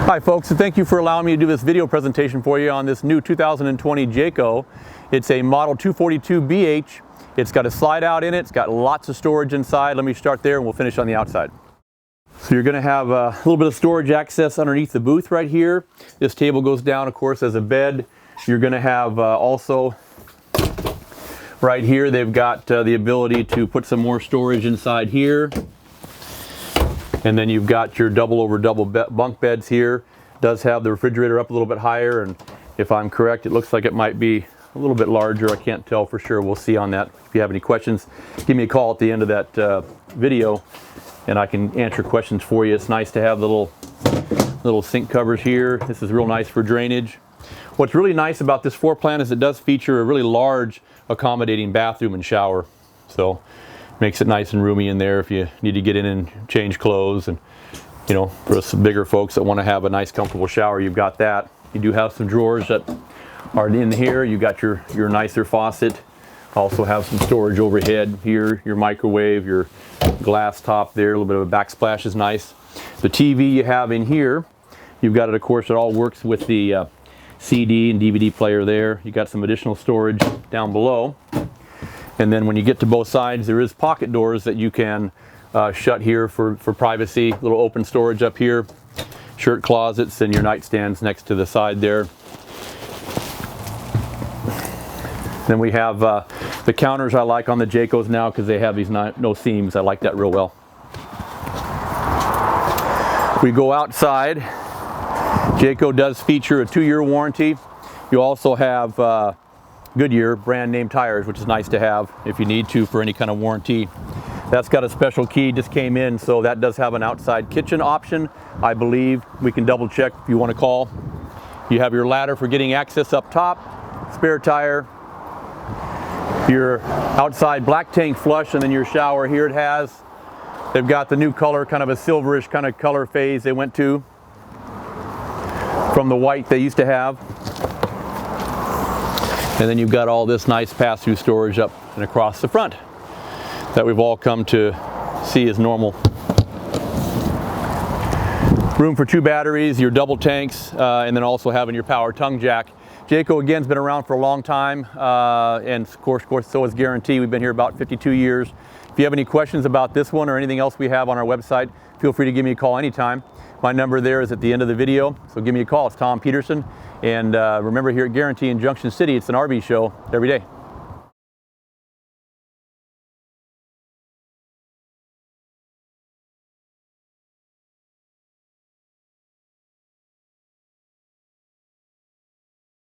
Hi folks, and thank you for allowing me to do this video presentation for you on this new 2020 Jayco. It's a model 242BH. It's got a slide out in it. It's got lots of storage inside. Let me start there and we'll finish on the outside. So you're going to have a little bit of storage access underneath the booth right here. This table goes down, of course, as a bed. You're going to have also right here, they've got the ability to put some more storage inside here. And then you've got your double over double bunk beds here. Does have the refrigerator up a little bit higher, and if I'm correct, it looks like it might be a little bit larger. I can't tell for sure. We'll see on that. If you have any questions, give me a call at the end of that video and I can answer questions for you. It's nice to have the little sink covers here. This is real nice for drainage. What's really nice about this floor plan is it does feature a really large accommodating bathroom and shower. So makes it nice and roomy in there if you need to get in and change clothes, and you know, for some bigger folks that want to have a nice comfortable shower, you've got that. You do have some drawers that are in here. You've got your nicer faucet. Also have some storage overhead here, your microwave, your glass top there, a little bit of a backsplash is nice. The TV you have in here, you've got it, of course, it all works with the CD and DVD player there. You got some additional storage down below. And then when you get to both sides, there is pocket doors that you can shut here for privacy. Little open storage up here, shirt closets, and your nightstands next to the side there. Then we have the counters I like on the Jaycos now because they have these no seams. I like that real well. We go outside. Jayco does feature a 2-year warranty. You also have Goodyear brand name tires, which is nice to have if you need to for any kind of warranty. That's got a special key, just came in, so that does have an outside kitchen option. I believe we can double check if you want to call. You have your ladder for getting access up top, spare tire, your outside black tank flush, and then your shower here it has. They've got the new color, kind of a silverish kind of color phase they went to from the white they used to have. And then you've got all this nice pass-through storage up and across the front that we've all come to see as normal. Room for 2 batteries, your double tanks, and then also having your power tongue jack. Jayco, again, has been around for a long time, and of course, so is Guaranty. We've been here about 52 years. If you have any questions about this one or anything else we have on our website, feel free to give me a call anytime. My number there is at the end of the video, so give me a call. It's Tom Peterson. And remember, here at Guaranty in Junction City, it's an RV show every day.